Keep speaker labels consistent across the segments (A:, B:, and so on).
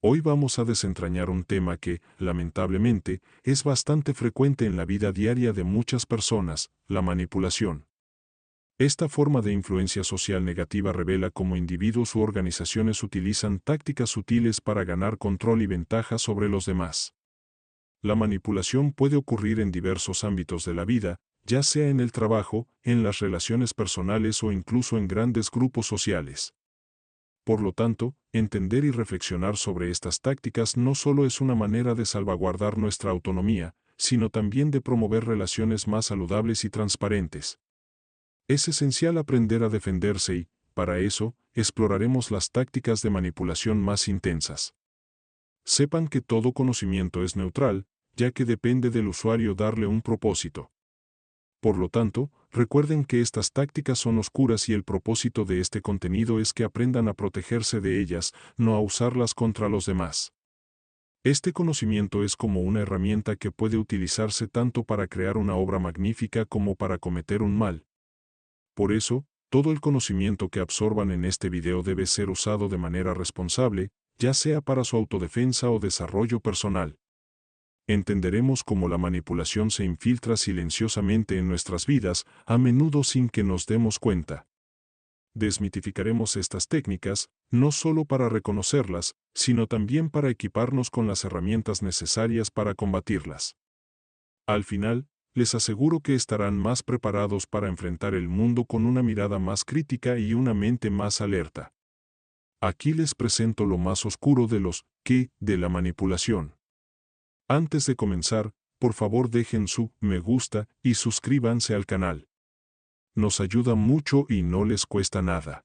A: Hoy vamos a desentrañar un tema que, lamentablemente, es bastante frecuente en la vida diaria de muchas personas, la manipulación. Esta forma de influencia social negativa revela cómo individuos u organizaciones utilizan tácticas sutiles para ganar control y ventaja sobre los demás. La manipulación puede ocurrir en diversos ámbitos de la vida, ya sea en el trabajo, en las relaciones personales o incluso en grandes grupos sociales. Por lo tanto, entender y reflexionar sobre estas tácticas no solo es una manera de salvaguardar nuestra autonomía, sino también de promover relaciones más saludables y transparentes. Es esencial aprender a defenderse y, para eso, exploraremos las tácticas de manipulación más intensas. Sepan que todo conocimiento es neutral, ya que depende del usuario darle un propósito. Por lo tanto, recuerden que estas tácticas son oscuras y el propósito de este contenido es que aprendan a protegerse de ellas, no a usarlas contra los demás. Este conocimiento es como una herramienta que puede utilizarse tanto para crear una obra magnífica como para cometer un mal. Por eso, todo el conocimiento que absorban en este video debe ser usado de manera responsable, ya sea para su autodefensa o desarrollo personal. Entenderemos cómo la manipulación se infiltra silenciosamente en nuestras vidas, a menudo sin que nos demos cuenta. Desmitificaremos estas técnicas, no solo para reconocerlas, sino también para equiparnos con las herramientas necesarias para combatirlas. Al final, les aseguro que estarán más preparados para enfrentar el mundo con una mirada más crítica y una mente más alerta. Aquí les presento lo más oscuro de los "qué" de la manipulación. Antes de comenzar, por favor dejen su me gusta y suscríbanse al canal. Nos ayuda mucho y no les cuesta nada.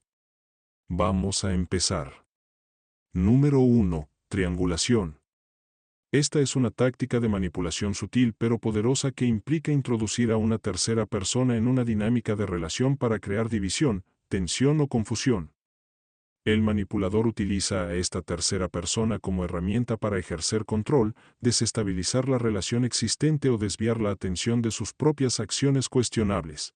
A: Vamos a empezar. Número 1. Triangulación. Esta es una táctica de manipulación sutil pero poderosa que implica introducir a una tercera persona en una dinámica de relación para crear división, tensión o confusión. El manipulador utiliza a esta tercera persona como herramienta para ejercer control, desestabilizar la relación existente o desviar la atención de sus propias acciones cuestionables.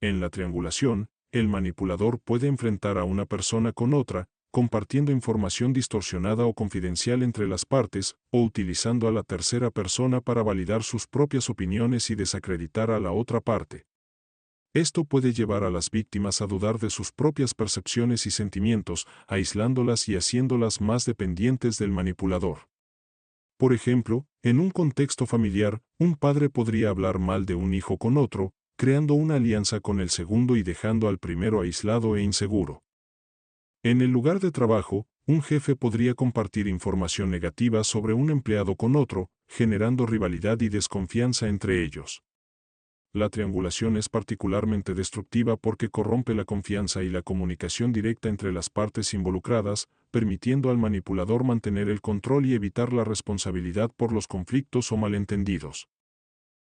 A: En la triangulación, el manipulador puede enfrentar a una persona con otra, compartiendo información distorsionada o confidencial entre las partes, o utilizando a la tercera persona para validar sus propias opiniones y desacreditar a la otra parte. Esto puede llevar a las víctimas a dudar de sus propias percepciones y sentimientos, aislándolas y haciéndolas más dependientes del manipulador. Por ejemplo, en un contexto familiar, un padre podría hablar mal de un hijo con otro, creando una alianza con el segundo y dejando al primero aislado e inseguro. En el lugar de trabajo, un jefe podría compartir información negativa sobre un empleado con otro, generando rivalidad y desconfianza entre ellos. La triangulación es particularmente destructiva porque corrompe la confianza y la comunicación directa entre las partes involucradas, permitiendo al manipulador mantener el control y evitar la responsabilidad por los conflictos o malentendidos.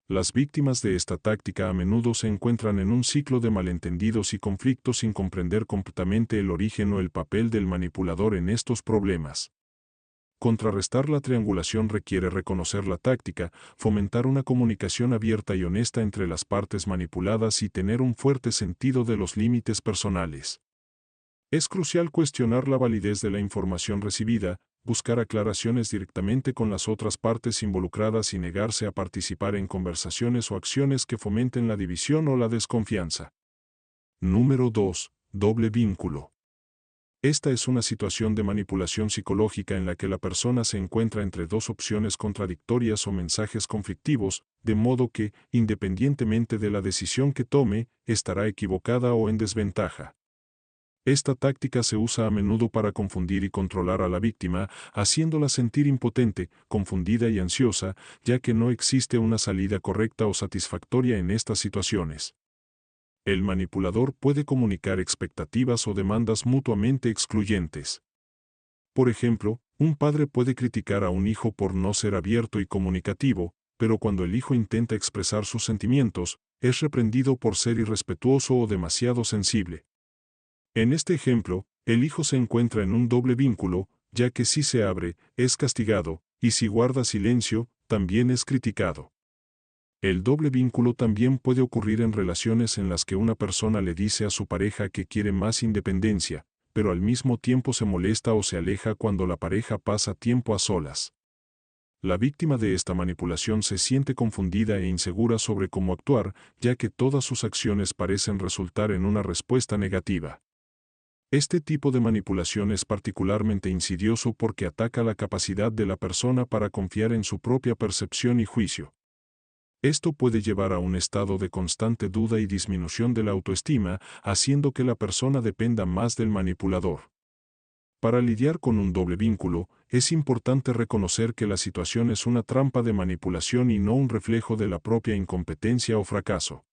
A: Las víctimas de esta táctica a menudo se encuentran en un ciclo de malentendidos y conflictos sin comprender completamente el origen o el papel del manipulador en estos problemas. Contrarrestar la triangulación requiere reconocer la táctica, fomentar una comunicación abierta y honesta entre las partes manipuladas y tener un fuerte sentido de los límites personales. Es crucial cuestionar la validez de la información recibida, buscar aclaraciones directamente con las otras partes involucradas y negarse a participar en conversaciones o acciones que fomenten la división o la desconfianza. Número 2. Doble vínculo. Esta es una situación de manipulación psicológica en la que la persona se encuentra entre dos opciones contradictorias o mensajes conflictivos, de modo que, independientemente de la decisión que tome, estará equivocada o en desventaja. Esta táctica se usa a menudo para confundir y controlar a la víctima, haciéndola sentir impotente, confundida y ansiosa, ya que no existe una salida correcta o satisfactoria en estas situaciones. El manipulador puede comunicar expectativas o demandas mutuamente excluyentes. Por ejemplo, un padre puede criticar a un hijo por no ser abierto y comunicativo, pero cuando el hijo intenta expresar sus sentimientos, es reprendido por ser irrespetuoso o demasiado sensible. En este ejemplo, el hijo se encuentra en un doble vínculo, ya que si se abre, es castigado, y si guarda silencio, también es criticado. El doble vínculo también puede ocurrir en relaciones en las que una persona le dice a su pareja que quiere más independencia, pero al mismo tiempo se molesta o se aleja cuando la pareja pasa tiempo a solas. La víctima de esta manipulación se siente confundida e insegura sobre cómo actuar, ya que todas sus acciones parecen resultar en una respuesta negativa. Este tipo de manipulación es particularmente insidioso porque ataca la capacidad de la persona para confiar en su propia percepción y juicio. Esto puede llevar a un estado de constante duda y disminución de la autoestima, haciendo que la persona dependa más del manipulador. Para lidiar con un doble vínculo, es importante reconocer que la situación es una trampa de manipulación y no un reflejo de la propia incompetencia o fracaso.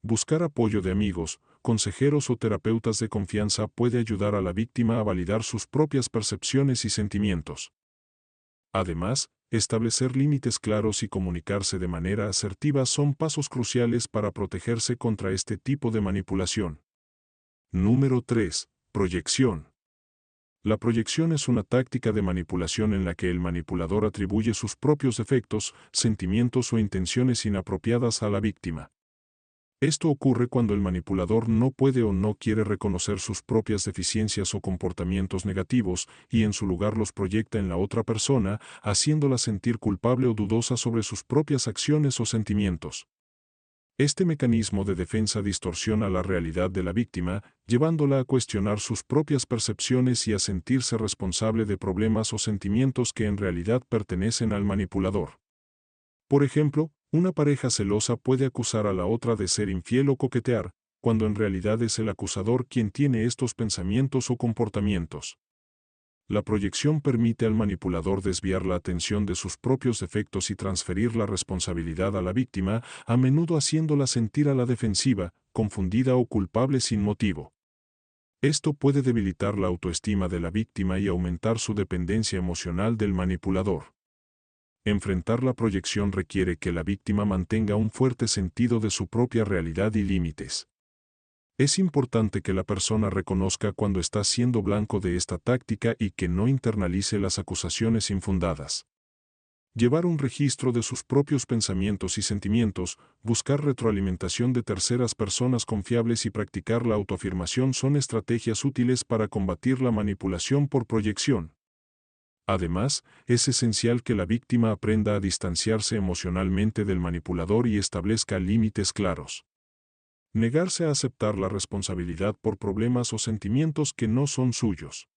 A: Buscar apoyo de amigos, consejeros o terapeutas de confianza puede ayudar a la víctima a validar sus propias percepciones y sentimientos. Además, establecer límites claros y comunicarse de manera asertiva son pasos cruciales para protegerse contra este tipo de manipulación. Número 3. Proyección. La proyección es una táctica de manipulación en la que el manipulador atribuye sus propios defectos, sentimientos o intenciones inapropiadas a la víctima. Esto ocurre cuando el manipulador no puede o no quiere reconocer sus propias deficiencias o comportamientos negativos y en su lugar los proyecta en la otra persona, haciéndola sentir culpable o dudosa sobre sus propias acciones o sentimientos. Este mecanismo de defensa distorsiona la realidad de la víctima, llevándola a cuestionar sus propias percepciones y a sentirse responsable de problemas o sentimientos que en realidad pertenecen al manipulador. Por ejemplo, una pareja celosa puede acusar a la otra de ser infiel o coquetear, cuando en realidad es el acusador quien tiene estos pensamientos o comportamientos. La proyección permite al manipulador desviar la atención de sus propios defectos y transferir la responsabilidad a la víctima, a menudo haciéndola sentir a la defensiva, confundida o culpable sin motivo. Esto puede debilitar la autoestima de la víctima y aumentar su dependencia emocional del manipulador. Enfrentar la proyección requiere que la víctima mantenga un fuerte sentido de su propia realidad y límites. Es importante que la persona reconozca cuando está siendo blanco de esta táctica y que no internalice las acusaciones infundadas. Llevar un registro de sus propios pensamientos y sentimientos, buscar retroalimentación de terceras personas confiables y practicar la autoafirmación son estrategias útiles para combatir la manipulación por proyección. Además, es esencial que la víctima aprenda a distanciarse emocionalmente del manipulador y establezca límites claros. Negarse a aceptar la responsabilidad por problemas o sentimientos que no son suyos.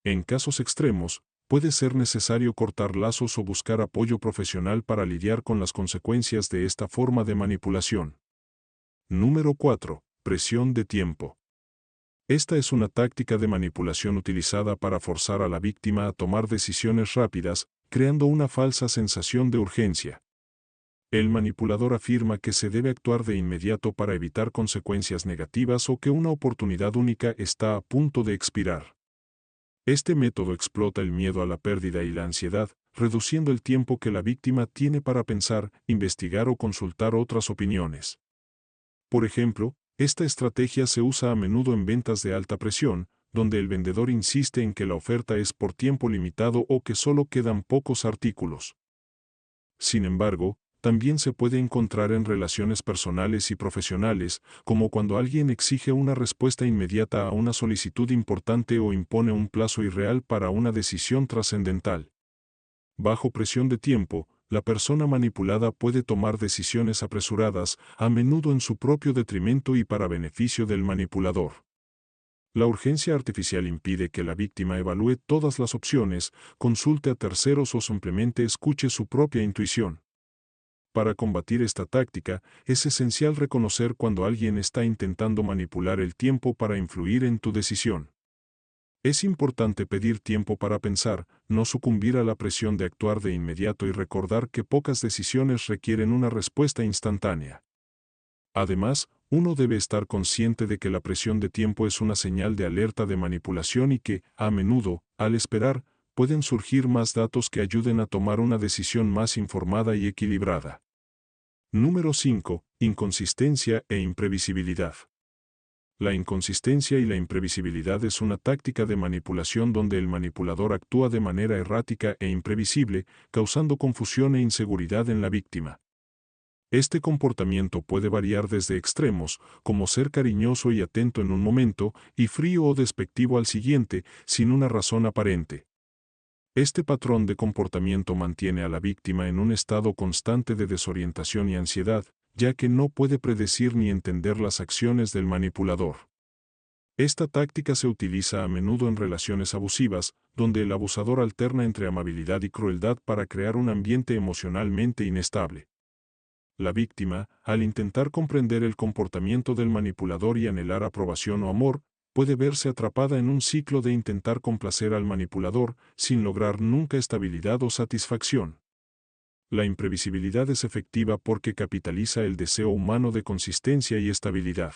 A: En casos extremos, puede ser necesario cortar lazos o buscar apoyo profesional para lidiar con las consecuencias de esta forma de manipulación. Número 4. Presión de tiempo. Esta es una táctica de manipulación utilizada para forzar a la víctima a tomar decisiones rápidas, creando una falsa sensación de urgencia. El manipulador afirma que se debe actuar de inmediato para evitar consecuencias negativas o que una oportunidad única está a punto de expirar. Este método explota el miedo a la pérdida y la ansiedad, reduciendo el tiempo que la víctima tiene para pensar, investigar o consultar otras opiniones. Por ejemplo, esta estrategia se usa a menudo en ventas de alta presión, donde el vendedor insiste en que la oferta es por tiempo limitado o que solo quedan pocos artículos. Sin embargo, también se puede encontrar en relaciones personales y profesionales, como cuando alguien exige una respuesta inmediata a una solicitud importante o impone un plazo irreal para una decisión trascendental. Bajo presión de tiempo, la persona manipulada puede tomar decisiones apresuradas, a menudo en su propio detrimento y para beneficio del manipulador. La urgencia artificial impide que la víctima evalúe todas las opciones, consulte a terceros o simplemente escuche su propia intuición. Para combatir esta táctica, es esencial reconocer cuando alguien está intentando manipular el tiempo para influir en tu decisión. Es importante pedir tiempo para pensar, no sucumbir a la presión de actuar de inmediato y recordar que pocas decisiones requieren una respuesta instantánea. Además, uno debe estar consciente de que la presión de tiempo es una señal de alerta de manipulación y que, a menudo, al esperar, pueden surgir más datos que ayuden a tomar una decisión más informada y equilibrada. Número 5. Inconsistencia e imprevisibilidad. La inconsistencia y la imprevisibilidad es una táctica de manipulación donde el manipulador actúa de manera errática e imprevisible, causando confusión e inseguridad en la víctima. Este comportamiento puede variar desde extremos, como ser cariñoso y atento en un momento, y frío o despectivo al siguiente, sin una razón aparente. Este patrón de comportamiento mantiene a la víctima en un estado constante de desorientación y ansiedad, ya que no puede predecir ni entender las acciones del manipulador. Esta táctica se utiliza a menudo en relaciones abusivas, donde el abusador alterna entre amabilidad y crueldad para crear un ambiente emocionalmente inestable. La víctima, al intentar comprender el comportamiento del manipulador y anhelar aprobación o amor, puede verse atrapada en un ciclo de intentar complacer al manipulador, sin lograr nunca estabilidad o satisfacción. La imprevisibilidad es efectiva porque capitaliza el deseo humano de consistencia y estabilidad.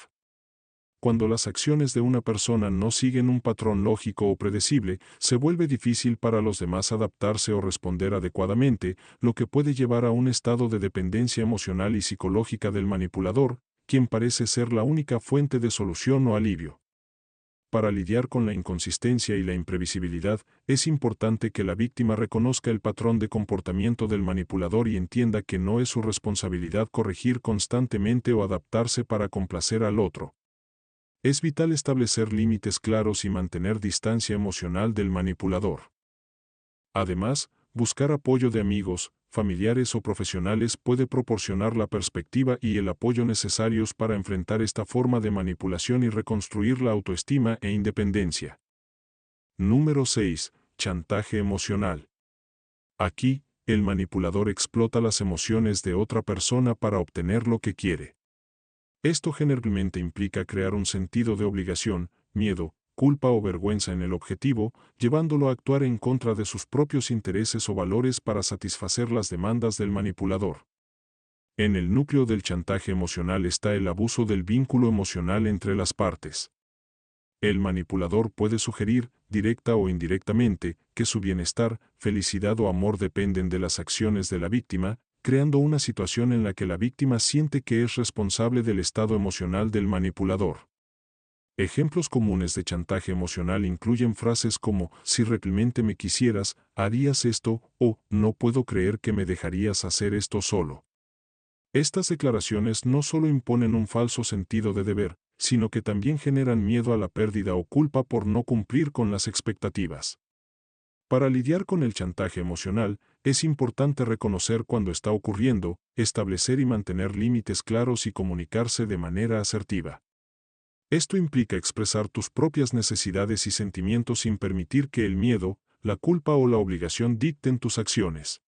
A: Cuando las acciones de una persona no siguen un patrón lógico o predecible, se vuelve difícil para los demás adaptarse o responder adecuadamente, lo que puede llevar a un estado de dependencia emocional y psicológica del manipulador, quien parece ser la única fuente de solución o alivio. Para lidiar con la inconsistencia y la imprevisibilidad, es importante que la víctima reconozca el patrón de comportamiento del manipulador y entienda que no es su responsabilidad corregir constantemente o adaptarse para complacer al otro. Es vital establecer límites claros y mantener distancia emocional del manipulador. Además, buscar apoyo de amigos, familiares o profesionales puede proporcionar la perspectiva y el apoyo necesarios para enfrentar esta forma de manipulación y reconstruir la autoestima e independencia. Número 6. Chantaje emocional. Aquí, el manipulador explota las emociones de otra persona para obtener lo que quiere. Esto generalmente implica crear un sentido de obligación, miedo, culpa o vergüenza en el objetivo, llevándolo a actuar en contra de sus propios intereses o valores para satisfacer las demandas del manipulador. En el núcleo del chantaje emocional está el abuso del vínculo emocional entre las partes. El manipulador puede sugerir, directa o indirectamente, que su bienestar, felicidad o amor dependen de las acciones de la víctima, creando una situación en la que la víctima siente que es responsable del estado emocional del manipulador. Ejemplos comunes de chantaje emocional incluyen frases como, si realmente me quisieras, harías esto, o, no puedo creer que me dejarías hacer esto solo. Estas declaraciones no solo imponen un falso sentido de deber, sino que también generan miedo a la pérdida o culpa por no cumplir con las expectativas. Para lidiar con el chantaje emocional, es importante reconocer cuando está ocurriendo, establecer y mantener límites claros y comunicarse de manera asertiva. Esto implica expresar tus propias necesidades y sentimientos sin permitir que el miedo, la culpa o la obligación dicten tus acciones.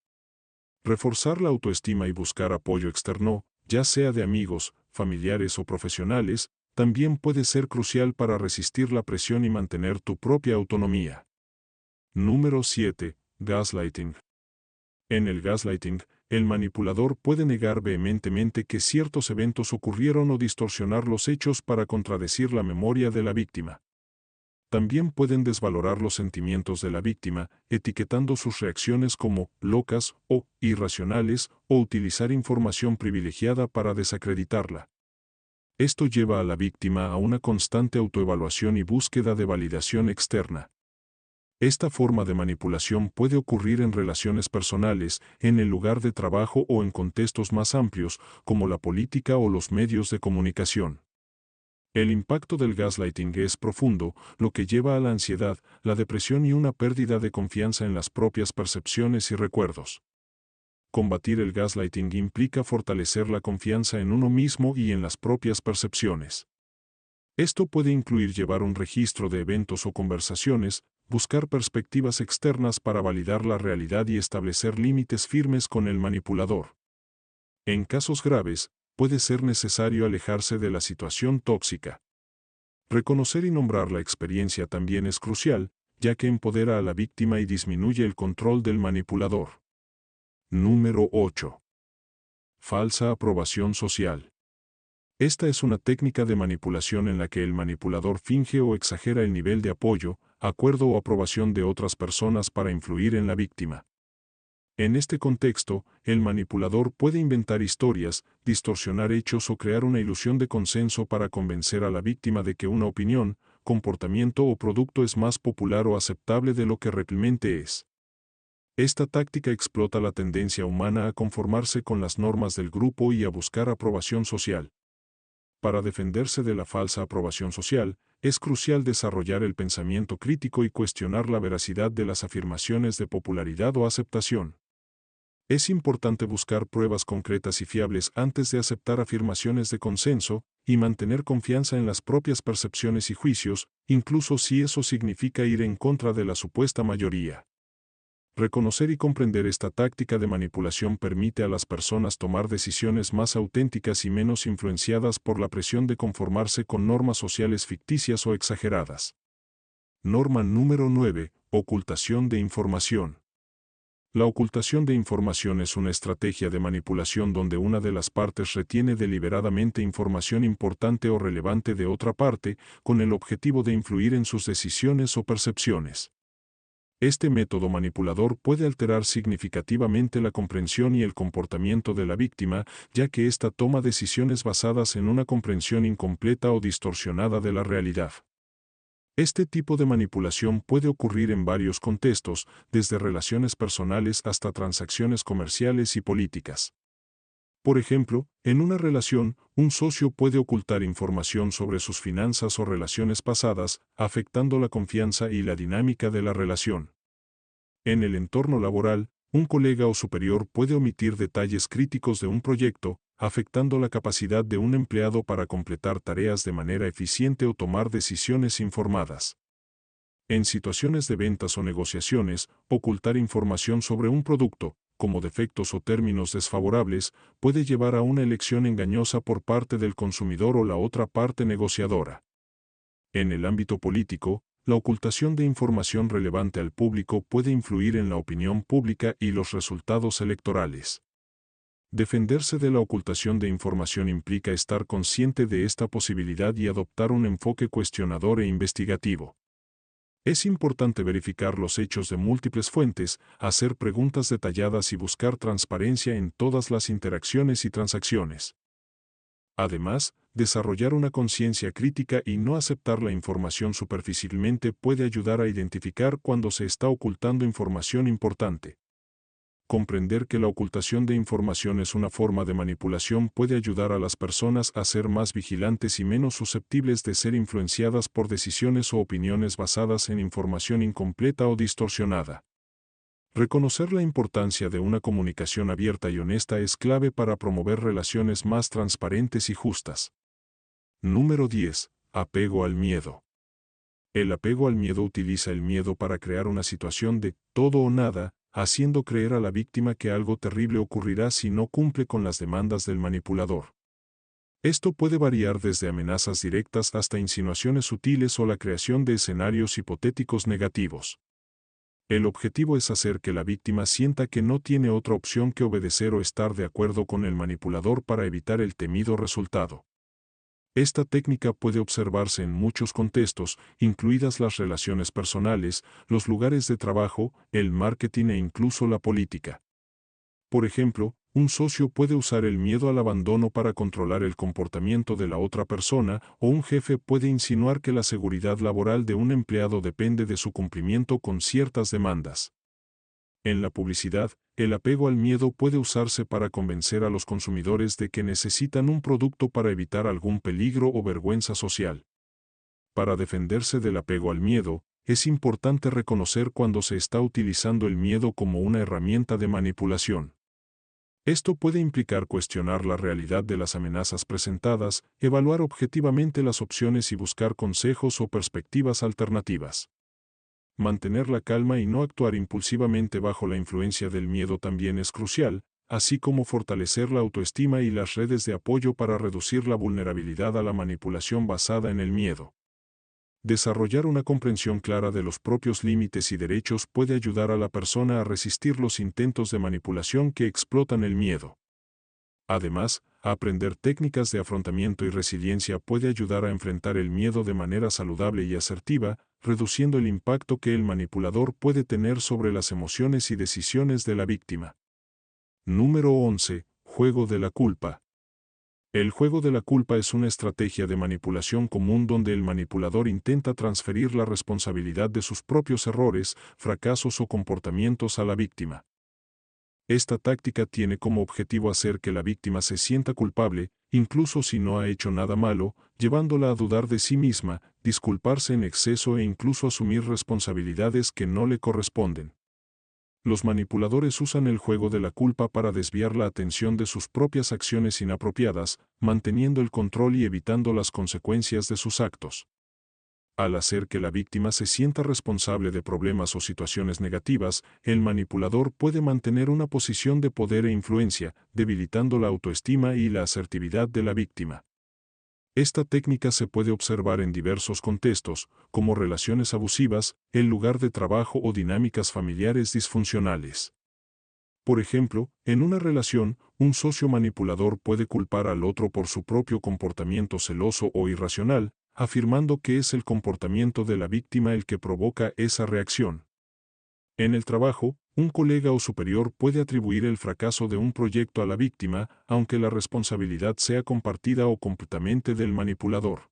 A: Reforzar la autoestima y buscar apoyo externo, ya sea de amigos, familiares o profesionales, también puede ser crucial para resistir la presión y mantener tu propia autonomía. Número 7. Gaslighting. En el gaslighting, el manipulador puede negar vehementemente que ciertos eventos ocurrieron o distorsionar los hechos para contradecir la memoria de la víctima. También pueden desvalorar los sentimientos de la víctima, etiquetando sus reacciones como locas o irracionales, o utilizar información privilegiada para desacreditarla. Esto lleva a la víctima a una constante autoevaluación y búsqueda de validación externa. Esta forma de manipulación puede ocurrir en relaciones personales, en el lugar de trabajo o en contextos más amplios, como la política o los medios de comunicación. El impacto del gaslighting es profundo, lo que lleva a la ansiedad, la depresión y una pérdida de confianza en las propias percepciones y recuerdos. Combatir el gaslighting implica fortalecer la confianza en uno mismo y en las propias percepciones. Esto puede incluir llevar un registro de eventos o conversaciones, buscar perspectivas externas para validar la realidad y establecer límites firmes con el manipulador. En casos graves, puede ser necesario alejarse de la situación tóxica. Reconocer y nombrar la experiencia también es crucial, ya que empodera a la víctima y disminuye el control del manipulador. Número 8. Falsa aprobación social. Esta es una técnica de manipulación en la que el manipulador finge o exagera el nivel de apoyo, acuerdo o aprobación de otras personas para influir en la víctima. En este contexto, el manipulador puede inventar historias, distorsionar hechos o crear una ilusión de consenso para convencer a la víctima de que una opinión, comportamiento o producto es más popular o aceptable de lo que realmente es. Esta táctica explota la tendencia humana a conformarse con las normas del grupo y a buscar aprobación social. Para defenderse de la falsa aprobación social, es crucial desarrollar el pensamiento crítico y cuestionar la veracidad de las afirmaciones de popularidad o aceptación. Es importante buscar pruebas concretas y fiables antes de aceptar afirmaciones de consenso, y mantener confianza en las propias percepciones y juicios, incluso si eso significa ir en contra de la supuesta mayoría. Reconocer y comprender esta táctica de manipulación permite a las personas tomar decisiones más auténticas y menos influenciadas por la presión de conformarse con normas sociales ficticias o exageradas. Norma número 9. Ocultación de información. La ocultación de información es una estrategia de manipulación donde una de las partes retiene deliberadamente información importante o relevante de otra parte, con el objetivo de influir en sus decisiones o percepciones. Este método manipulador puede alterar significativamente la comprensión y el comportamiento de la víctima, ya que ésta toma decisiones basadas en una comprensión incompleta o distorsionada de la realidad. Este tipo de manipulación puede ocurrir en varios contextos, desde relaciones personales hasta transacciones comerciales y políticas. Por ejemplo, en una relación, un socio puede ocultar información sobre sus finanzas o relaciones pasadas, afectando la confianza y la dinámica de la relación. En el entorno laboral, un colega o superior puede omitir detalles críticos de un proyecto, afectando la capacidad de un empleado para completar tareas de manera eficiente o tomar decisiones informadas. En situaciones de ventas o negociaciones, ocultar información sobre un producto, como defectos o términos desfavorables, puede llevar a una elección engañosa por parte del consumidor o la otra parte negociadora. En el ámbito político, la ocultación de información relevante al público puede influir en la opinión pública y los resultados electorales. Defenderse de la ocultación de información implica estar consciente de esta posibilidad y adoptar un enfoque cuestionador e investigativo. Es importante verificar los hechos de múltiples fuentes, hacer preguntas detalladas y buscar transparencia en todas las interacciones y transacciones. Además, desarrollar una conciencia crítica y no aceptar la información superficialmente puede ayudar a identificar cuando se está ocultando información importante. Comprender que la ocultación de información es una forma de manipulación puede ayudar a las personas a ser más vigilantes y menos susceptibles de ser influenciadas por decisiones o opiniones basadas en información incompleta o distorsionada. Reconocer la importancia de una comunicación abierta y honesta es clave para promover relaciones más transparentes y justas. Número 10. Apego al miedo. El apego al miedo utiliza el miedo para crear una situación de todo o nada, haciendo creer a la víctima que algo terrible ocurrirá si no cumple con las demandas del manipulador. Esto puede variar desde amenazas directas hasta insinuaciones sutiles o la creación de escenarios hipotéticos negativos. El objetivo es hacer que la víctima sienta que no tiene otra opción que obedecer o estar de acuerdo con el manipulador para evitar el temido resultado. Esta técnica puede observarse en muchos contextos, incluidas las relaciones personales, los lugares de trabajo, el marketing e incluso la política. Por ejemplo, un socio puede usar el miedo al abandono para controlar el comportamiento de la otra persona, o un jefe puede insinuar que la seguridad laboral de un empleado depende de su cumplimiento con ciertas demandas. En la publicidad, el apego al miedo puede usarse para convencer a los consumidores de que necesitan un producto para evitar algún peligro o vergüenza social. Para defenderse del apego al miedo, es importante reconocer cuando se está utilizando el miedo como una herramienta de manipulación. Esto puede implicar cuestionar la realidad de las amenazas presentadas, evaluar objetivamente las opciones y buscar consejos o perspectivas alternativas. Mantener la calma y no actuar impulsivamente bajo la influencia del miedo también es crucial, así como fortalecer la autoestima y las redes de apoyo para reducir la vulnerabilidad a la manipulación basada en el miedo. Desarrollar una comprensión clara de los propios límites y derechos puede ayudar a la persona a resistir los intentos de manipulación que explotan el miedo. Además, aprender técnicas de afrontamiento y resiliencia puede ayudar a enfrentar el miedo de manera saludable y asertiva, reduciendo el impacto que el manipulador puede tener sobre las emociones y decisiones de la víctima. Número 11. Juego de la culpa. El juego de la culpa es una estrategia de manipulación común donde el manipulador intenta transferir la responsabilidad de sus propios errores, fracasos o comportamientos a la víctima. Esta táctica tiene como objetivo hacer que la víctima se sienta culpable, incluso si no ha hecho nada malo, llevándola a dudar de sí misma, disculparse en exceso e incluso asumir responsabilidades que no le corresponden. Los manipuladores usan el juego de la culpa para desviar la atención de sus propias acciones inapropiadas, manteniendo el control y evitando las consecuencias de sus actos. Al hacer que la víctima se sienta responsable de problemas o situaciones negativas, el manipulador puede mantener una posición de poder e influencia, debilitando la autoestima y la asertividad de la víctima. Esta técnica se puede observar en diversos contextos, como relaciones abusivas, el lugar de trabajo o dinámicas familiares disfuncionales. Por ejemplo, en una relación, un socio manipulador puede culpar al otro por su propio comportamiento celoso o irracional, afirmando que es el comportamiento de la víctima el que provoca esa reacción. En el trabajo, un colega o superior puede atribuir el fracaso de un proyecto a la víctima, aunque la responsabilidad sea compartida o completamente del manipulador.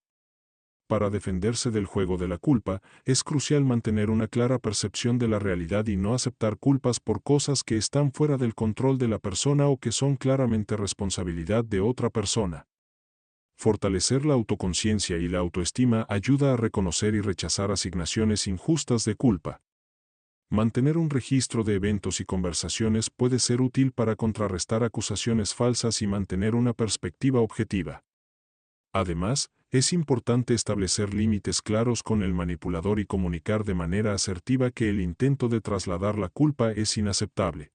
A: Para defenderse del juego de la culpa, es crucial mantener una clara percepción de la realidad y no aceptar culpas por cosas que están fuera del control de la persona o que son claramente responsabilidad de otra persona. Fortalecer la autoconciencia y la autoestima ayuda a reconocer y rechazar asignaciones injustas de culpa. Mantener un registro de eventos y conversaciones puede ser útil para contrarrestar acusaciones falsas y mantener una perspectiva objetiva. Además, es importante establecer límites claros con el manipulador y comunicar de manera asertiva que el intento de trasladar la culpa es inaceptable.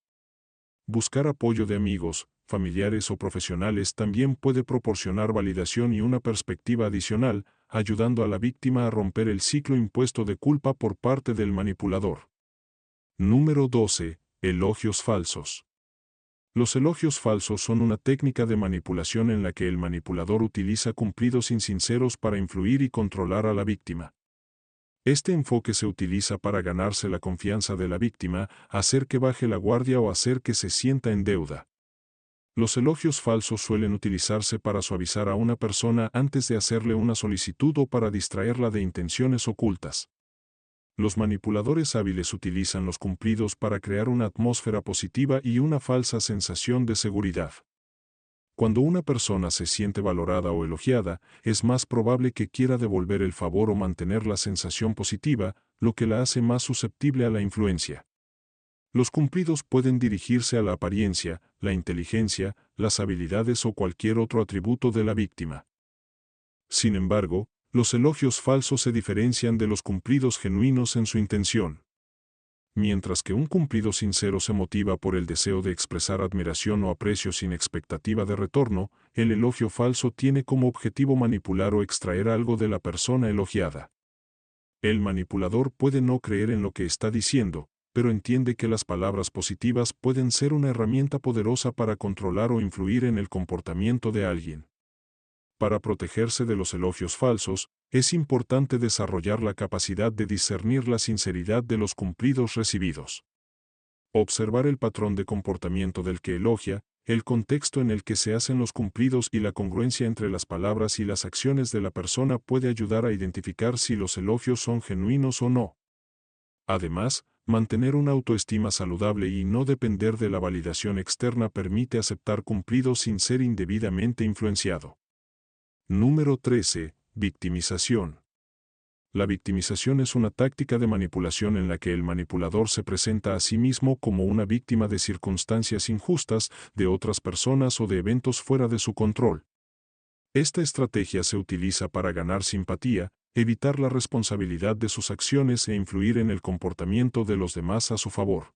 A: Buscar apoyo de amigos, familiares o profesionales también puede proporcionar validación y una perspectiva adicional, ayudando a la víctima a romper el ciclo impuesto de culpa por parte del manipulador. Número 12. Elogios falsos. Los elogios falsos son una técnica de manipulación en la que el manipulador utiliza cumplidos insinceros para influir y controlar a la víctima. Este enfoque se utiliza para ganarse la confianza de la víctima, hacer que baje la guardia o hacer que se sienta en deuda. Los elogios falsos suelen utilizarse para suavizar a una persona antes de hacerle una solicitud o para distraerla de intenciones ocultas. Los manipuladores hábiles utilizan los cumplidos para crear una atmósfera positiva y una falsa sensación de seguridad. Cuando una persona se siente valorada o elogiada, es más probable que quiera devolver el favor o mantener la sensación positiva, lo que la hace más susceptible a la influencia. Los cumplidos pueden dirigirse a la apariencia, la inteligencia, las habilidades o cualquier otro atributo de la víctima. Sin embargo, los elogios falsos se diferencian de los cumplidos genuinos en su intención. Mientras que un cumplido sincero se motiva por el deseo de expresar admiración o aprecio sin expectativa de retorno, el elogio falso tiene como objetivo manipular o extraer algo de la persona elogiada. El manipulador puede no creer en lo que está diciendo, pero entiende que las palabras positivas pueden ser una herramienta poderosa para controlar o influir en el comportamiento de alguien. Para protegerse de los elogios falsos, es importante desarrollar la capacidad de discernir la sinceridad de los cumplidos recibidos. Observar el patrón de comportamiento del que elogia, el contexto en el que se hacen los cumplidos y la congruencia entre las palabras y las acciones de la persona puede ayudar a identificar si los elogios son genuinos o no. Además, mantener una autoestima saludable y no depender de la validación externa permite aceptar cumplidos sin ser indebidamente influenciado. Número 13. Victimización. La victimización es una táctica de manipulación en la que el manipulador se presenta a sí mismo como una víctima de circunstancias injustas, de otras personas o de eventos fuera de su control. Esta estrategia se utiliza para ganar simpatía, evitar la responsabilidad de sus acciones e influir en el comportamiento de los demás a su favor.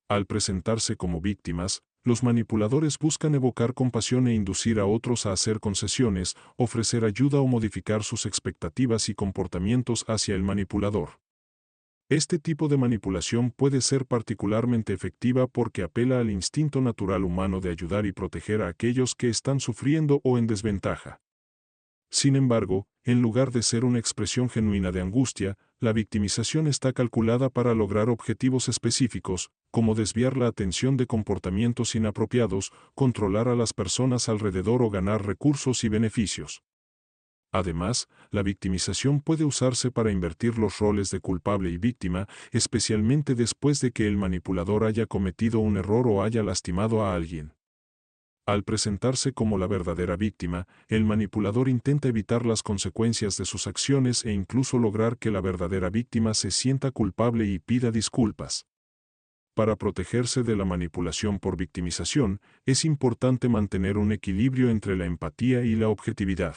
A: Al presentarse como víctimas, los manipuladores buscan evocar compasión e inducir a otros a hacer concesiones, ofrecer ayuda o modificar sus expectativas y comportamientos hacia el manipulador. Este tipo de manipulación puede ser particularmente efectiva porque apela al instinto natural humano de ayudar y proteger a aquellos que están sufriendo o en desventaja. Sin embargo, en lugar de ser una expresión genuina de angustia, la victimización está calculada para lograr objetivos específicos, como desviar la atención de comportamientos inapropiados, controlar a las personas alrededor o ganar recursos y beneficios. Además, la victimización puede usarse para invertir los roles de culpable y víctima, especialmente después de que el manipulador haya cometido un error o haya lastimado a alguien. Al presentarse como la verdadera víctima, el manipulador intenta evitar las consecuencias de sus acciones e incluso lograr que la verdadera víctima se sienta culpable y pida disculpas. Para protegerse de la manipulación por victimización, es importante mantener un equilibrio entre la empatía y la objetividad.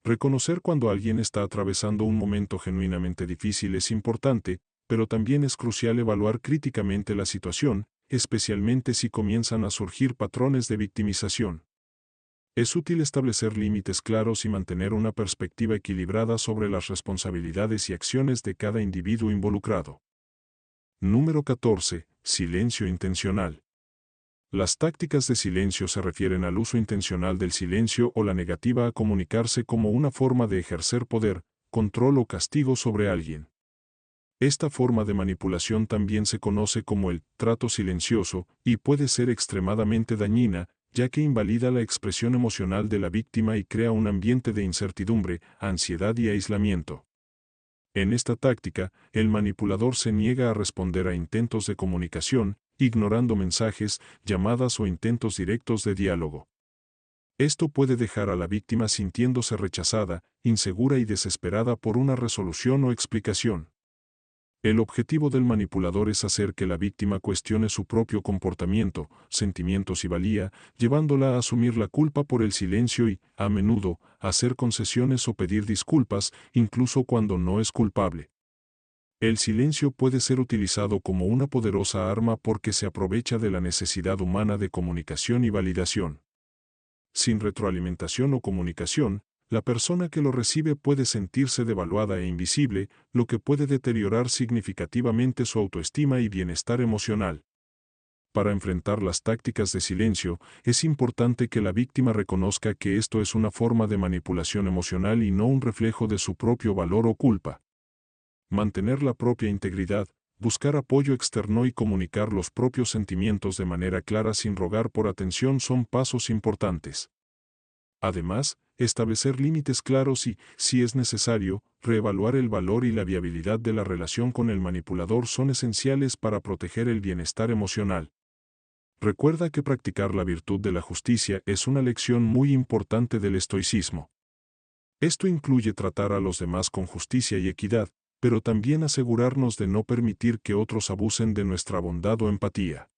A: Reconocer cuando alguien está atravesando un momento genuinamente difícil es importante, pero también es crucial evaluar críticamente la situación, especialmente si comienzan a surgir patrones de victimización. Es útil establecer límites claros y mantener una perspectiva equilibrada sobre las responsabilidades y acciones de cada individuo involucrado. Número 14. Silencio intencional. Las tácticas de silencio se refieren al uso intencional del silencio o la negativa a comunicarse como una forma de ejercer poder, control o castigo sobre alguien. Esta forma de manipulación también se conoce como el trato silencioso y puede ser extremadamente dañina, ya que invalida la expresión emocional de la víctima y crea un ambiente de incertidumbre, ansiedad y aislamiento. En esta táctica, el manipulador se niega a responder a intentos de comunicación, ignorando mensajes, llamadas o intentos directos de diálogo. Esto puede dejar a la víctima sintiéndose rechazada, insegura y desesperada por una resolución o explicación. El objetivo del manipulador es hacer que la víctima cuestione su propio comportamiento, sentimientos y valía, llevándola a asumir la culpa por el silencio y, a menudo, hacer concesiones o pedir disculpas, incluso cuando no es culpable. El silencio puede ser utilizado como una poderosa arma porque se aprovecha de la necesidad humana de comunicación y validación. Sin retroalimentación o comunicación, la persona que lo recibe puede sentirse devaluada e invisible, lo que puede deteriorar significativamente su autoestima y bienestar emocional. Para enfrentar las tácticas de silencio, es importante que la víctima reconozca que esto es una forma de manipulación emocional y no un reflejo de su propio valor o culpa. Mantener la propia integridad, buscar apoyo externo y comunicar los propios sentimientos de manera clara sin rogar por atención son pasos importantes. Además, establecer límites claros y, si es necesario, reevaluar el valor y la viabilidad de la relación con el manipulador son esenciales para proteger el bienestar emocional. Recuerda que practicar la virtud de la justicia es una lección muy importante del estoicismo. Esto incluye tratar a los demás con justicia y equidad, pero también asegurarnos de no permitir que otros abusen de nuestra bondad o empatía.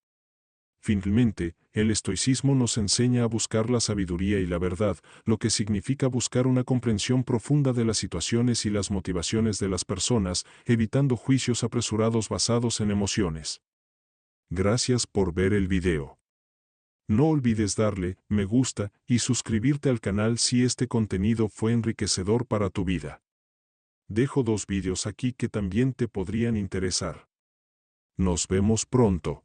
A: Finalmente, el estoicismo nos enseña a buscar la sabiduría y la verdad, lo que significa buscar una comprensión profunda de las situaciones y las motivaciones de las personas, evitando juicios apresurados basados en emociones. Gracias por ver el video. No olvides darle me gusta y suscribirte al canal si este contenido fue enriquecedor para tu vida. Dejo 2 vídeos aquí que también te podrían interesar. Nos vemos pronto.